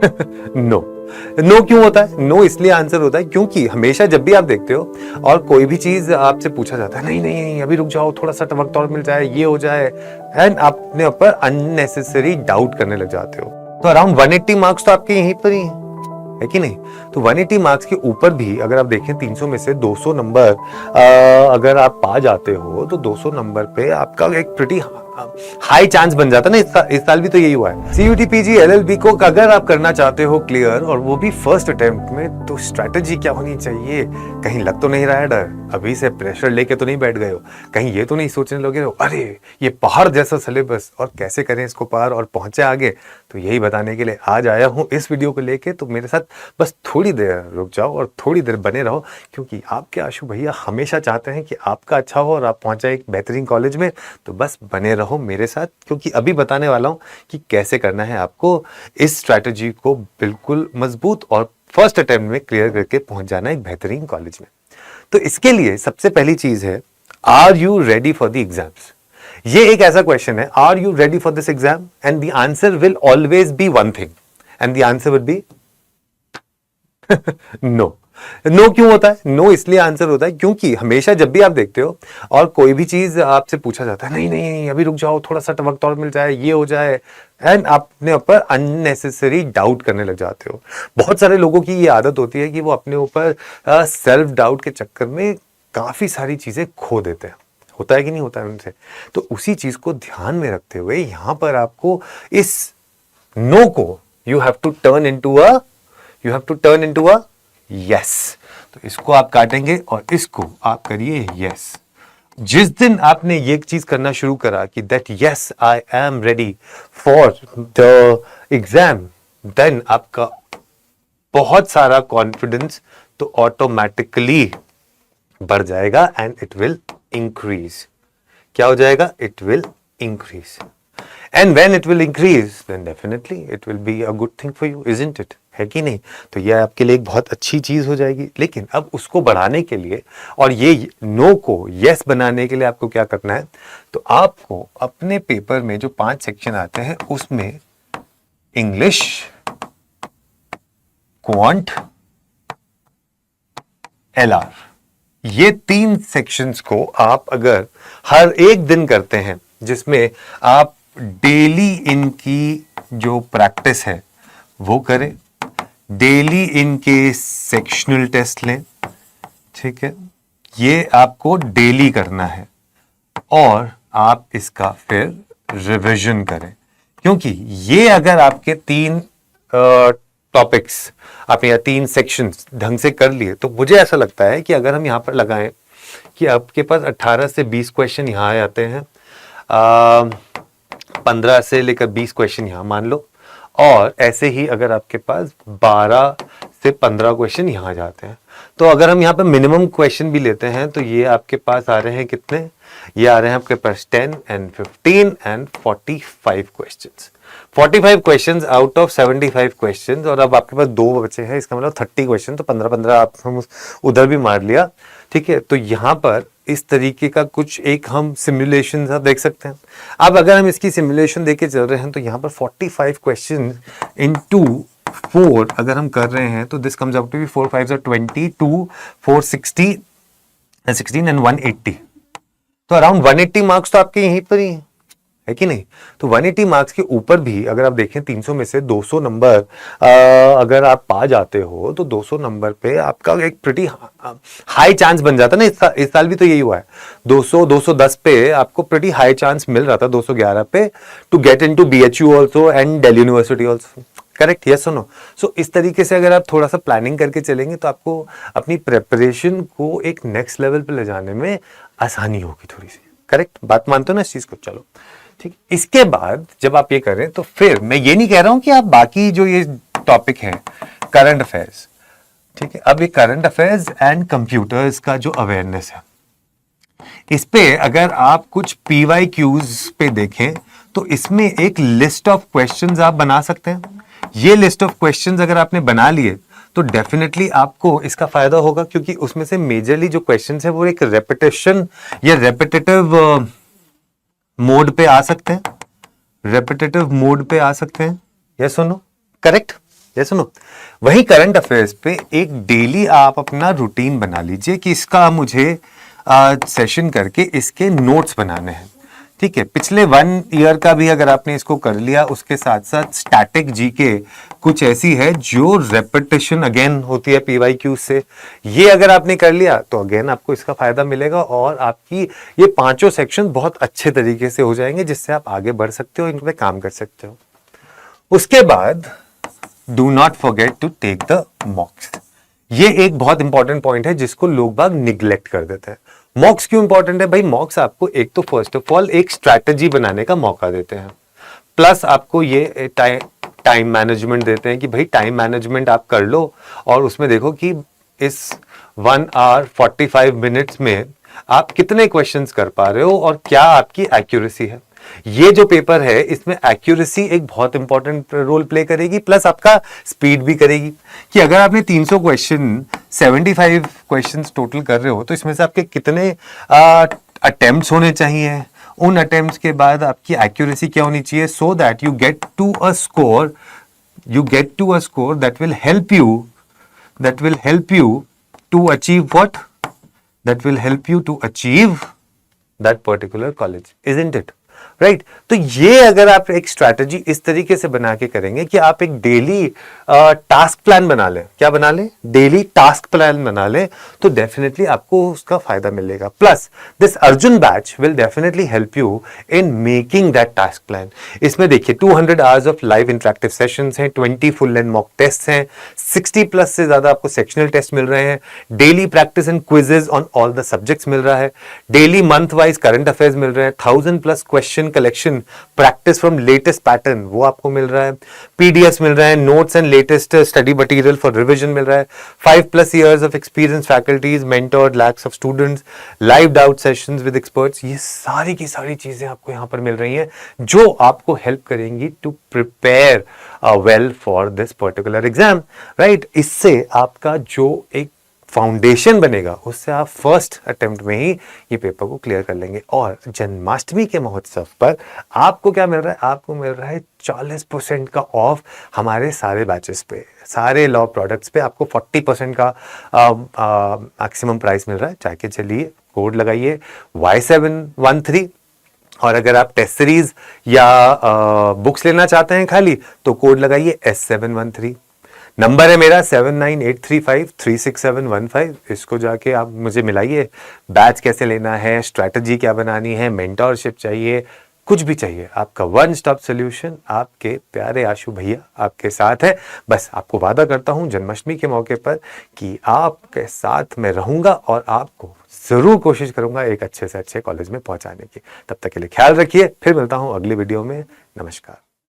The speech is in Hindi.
नो। नो क्यों होता है? नो इसलिए आंसर होता है क्योंकि हमेशा जब भी आप देखते हो और कोई भी चीज आपसे पूछा जाता है, नहीं नहीं नहीं अभी रुक जाओ, थोड़ा सा वक्त और मिल जाए, ये हो जाए, एंड आप अपने ऊपर अननेसेसरी डाउट करने लग जाते हो। तो अराउंड 180 मार्क्स तो आपके यहीं पर ही है कि नहीं? तो 180 मार्क्स के ऊपर भी अगर आप देखें 300 में से 200 नंबर अगर आप पा जाते हो तो 200 नंबर पे आपका एक प्रिटी हाई चांस बन जाता है ना। इस साल भी तो यही हुआ है। सीयूटी पीजी एलएलबी को अगर आप करना चाहते हो क्लियर, और वो भी फर्स्ट अटेम्प्ट में, तो स्ट्रैटेजी क्या होनी चाहिए? कहीं लग तो नहीं रहा है डर? अभी से प्रेशर लेके तो नहीं बैठ गए हो? कहीं ये तो नहीं सोचने लगे हो अरे ये पहाड़ जैसा सिलेबस और कैसे करें इसको पार और पहुंचे आगे? तो यही बताने के लिए आज आया हूं इस वीडियो को लेके। तो मेरे साथ बस थोड़ी देर रुक जाओ और थोड़ी देर बने रहो, क्योंकि आपके आशु भैया हमेशा चाहते हैं कि आपका अच्छा हो और आप पहुंचे एक बेहतरीन कॉलेज में। तो बस बने रहो मेरे साथ, क्योंकि अभी बताने वाला हूं कि कैसे करना है आपको इस स्ट्रैटेजी को बिल्कुल मजबूत और फर्स्ट अटेम्प्ट में क्लियर करके पहुंच जाना एक बेहतरीन कॉलेज में। तो इसके लिए सबसे पहली चीज है, are you ready for the exams? ये एक ऐसा क्वेश्चन है, are you ready for this exam? And the answer will always be one thing, and the answer will be no. No क्यों होता है? नो इसलिए आंसर होता है क्योंकि हमेशा जब भी आप देखते हो और कोई भी चीज आपसे पूछा जाता है, नहीं नहीं नहीं अभी रुक जाओ, थोड़ा सा वक्त और मिल जाए, ये हो जाए, एंड आप अपने ऊपर अननेसेसरी डाउट करने लग जाते हो। बहुत सारे लोगों की ये आदत होती है कि वो अपने ऊपर सेल्फ डाउट के चक्कर में काफी सारी चीजें खो देते हैं। होता है कि नहीं होता है उनसे? तो उसी चीज को ध्यान में रखते हुए यहां पर आपको इस नो को you have to turn into a yes. तो इसको आप काटेंगे और इसको आप करिए यस। जिस दिन आपने ये चीज करना शुरू करा कि that yes I am ready for the exam, then आपका बहुत सारा कॉन्फिडेंस तो ऑटोमेटिकली बढ़ जाएगा एंड इट विल इंक्रीज। क्या हो जाएगा? It will increase. And when it will increase then definitely it will be a good thing for you, isn't it? है कि नहीं? तो यह आपके लिए एक बहुत अच्छी चीज हो जाएगी। लेकिन अब उसको बढ़ाने के लिए और ये नो को यस बनाने के लिए आपको क्या करना है? तो आपको अपने पेपर में जो 5 सेक्शन आते हैं उसमें इंग्लिश, क्वांट, एलआर, ये 3 सेक्शंस को आप अगर हर एक दिन करते हैं, जिसमें आप डेली इनकी जो प्रैक्टिस है वो करें, डेली इनके सेक्शनल टेस्ट लें, ठीक है, ये आपको डेली करना है, और आप इसका फिर रिवीजन करें। क्योंकि ये अगर आपके 3 टॉपिक्स आपने या 3 सेक्शंस ढंग से कर लिए, तो मुझे ऐसा लगता है कि अगर हम यहां पर लगाएं कि आपके पास 18 से 20 क्वेश्चन यहां आ जाते हैं, 15 से लेकर 20 क्वेश्चन यहां मान लो, और ऐसे ही अगर आपके पास 12 से 15 क्वेश्चन यहां जाते हैं, तो अगर हम यहाँ पे मिनिमम क्वेश्चन भी लेते हैं तो ये आपके पास आ रहे हैं कितने? ये आ रहे हैं आपके पास 10 and 15 and 45 questions. 45 questions out of 75 questions, और अब आपके पास 2 बचे हैं, इसका मतलब 30 क्वेश्चन, तो 15-15 आप हम उधर भी मार लिया, ठीक है। तो यहाँ पर इस तरीके का कुछ एक हम सिमुलेशन आप देख सकते हैं। अब अगर हम इसकी सिमुलेशन देके चल रहे हैं तो यहाँ पर 45 क्वेश्चन इनटू 4 अगर हम कर रहे हैं तो this comes out to be 4 5 22 4 16 and 180। तो अराउंड 180 मार्क्स तो आपके यहीं पर ही है कि नहीं? तो 180 मार्क्स के ऊपर भी अगर आप देखें 300 में से 200 नंबर अगर आप पा जाते हो तो 200 नंबर पे आपका एक प्रिटी हाई चांस बन जाता है ना। इस साल भी तो यही हुआ है। 210 पे आपको प्रिटी हाई चांस मिल रहा था, 211 पे, to get into BHU also and Delhi university also. Correct? Yes और नो? सो इस तरीके से अगर आप थोड़ा सा प्लानिंग करके चलेंगे तो आपको अपनी प्रेपरेशन को एक नेक्स्ट लेवल पे ले जाने में आसानी होगी थोड़ी सी। करेक्ट? बात मानते हो ना इस चीज को? चलो ठीक। इसके बाद जब आप ये करें तो फिर मैं ये नहीं कह रहा हूं कि आप बाकी जो ये टॉपिक है करंट अफेयर्स, ठीक है, अब ये करंट अफेयर्स एंड कंप्यूटर्स का जो अवेयरनेस है, इस पे अगर आप कुछ पीवाईक्यूज पे देखें तो इसमें एक लिस्ट ऑफ क्वेश्चंस आप बना सकते हैं। ये लिस्ट ऑफ क्वेश्चंस अगर आपने बना लिए तो डेफिनेटली आपको इसका फायदा होगा, क्योंकि उसमें से मेजरली जो क्वेश्चंस है वो एक रेपिटेशन या रेपिटेटिव मोड पे आ सकते हैं, रेपिटेटिव मोड पे आ सकते हैं। यस और नो? करेक्ट? ये सुनो, वही करंट अफेयर्स पे एक डेली आप अपना रूटीन बना लीजिए कि इसका मुझे सेशन करके इसके नोट्स बनाने हैं। ठीक है, पिछले 1 ईयर का भी अगर आपने इसको कर लिया, उसके साथ साथ स्टैटिक जीके कुछ ऐसी है जो रेपिटेशन अगेन होती है पीवाईक्यू से, ये अगर आपने कर लिया तो अगेन आपको इसका फायदा मिलेगा और आपकी ये 5 सेक्शन बहुत अच्छे तरीके से हो जाएंगे, जिससे आप आगे बढ़ सकते हो, इन पे काम कर सकते हो। उसके बाद do not forget to take the mocks. ये एक बहुत इंपॉर्टेंट पॉइंट है जिसको लोग बाग निग्लेक्ट कर देते हैं। मॉक्स क्यों इंपॉर्टेंट है भाई? मॉक्स आपको एक तो फर्स्ट ऑफ ऑल एक स्ट्रैटेजी बनाने का मौका देते हैं, प्लस आपको ये टाइम मैनेजमेंट देते हैं कि भाई टाइम मैनेजमेंट आप कर लो और उसमें देखो कि इस 1 आवर 45 मिनट्स में आप कितने क्वेश्चंस कर पा रहे हो और क्या आपकी एक्यूरेसी है। ये जो पेपर है इसमें एक्यूरेसी एक बहुत इंपॉर्टेंट रोल प्ले करेगी, प्लस आपका स्पीड भी करेगी कि अगर आपने 300 क्वेश्चन 75 क्वेश्चंस टोटल कर रहे हो तो इसमें से आपके कितने अटेम्प्ट्स होने चाहिए, उन अटेम्प्ट्स के बाद आपकी एक्यूरेसी क्या होनी चाहिए, so that you get to a score that will help you to achieve what, that will help you to achieve that particular college, isn't it? Right? तो ये अगर आप एक स्ट्रैटेजी इस तरीके से बना के करेंगे कि आप एक डेली टास्क प्लान बना लें, क्या बना लें? डेली टास्क प्लान बना लें, तो डेफिनेटली आपको उसका फायदा मिलेगा। Plus this Arjun batch will definitely help you in making that task plan. इसमें देखिए 200 hours of live interactive sessions हैं, 20 फुल लेंथ मॉक टेस्ट हैं, 60 प्लस से ज्यादा आपको सेक्शनल टेस्ट मिल रहे हैं, daily practice and quizzes on all the subjects मिल रहा है, daily month wise current affairs मिल रहे हैं, 1000 plus question collection, practice from latest pattern वो आपको मिल रहा है, पीडीएफ मिल रहा है, notes and latest study material for revision मिल रहा है, 5+ years of experience faculties, mentored lakhs of students, live doubt sessions with experts, ये सारी की सारी चीजें आपको यहां पर मिल रही हैं जो आपको हेल्प करेंगी to prepare well for this particular exam. Right? इससे आपका जो एक फाउंडेशन बनेगा उससे आप फर्स्ट अटेम्प्ट में ही ये पेपर को क्लियर कर लेंगे। और जन्माष्टमी के महोत्सव पर आपको क्या मिल रहा है? आपको मिल रहा है 40% का ऑफ हमारे सारे बैचेस पे, सारे लॉ प्रोडक्ट्स पे आपको 40% का मैक्सिमम प्राइस मिल रहा है। चाहे चलिए कोड लगाइए Y713, और अगर आप टेस्ट सीरीज या बुक्स लेना चाहते हैं खाली तो कोड लगाइए S713। नंबर है मेरा 7983536715। इसको जाके आप मुझे मिलाइए। बैच कैसे लेना है, स्ट्रैटेजी क्या बनानी है, मेंटरशिप चाहिए, कुछ भी चाहिए, आपका वन स्टॉप सोल्यूशन आपके प्यारे आशु भैया आपके साथ है। बस आपको वादा करता हूं जन्माष्टमी के मौके पर कि आपके साथ मैं रहूंगा और आपको जरूर कोशिश करूंगा एक अच्छे से अच्छे कॉलेज में पहुंचाने की। तब तक के लिए ख्याल रखिए, फिर मिलता हूं अगली वीडियो में। नमस्कार।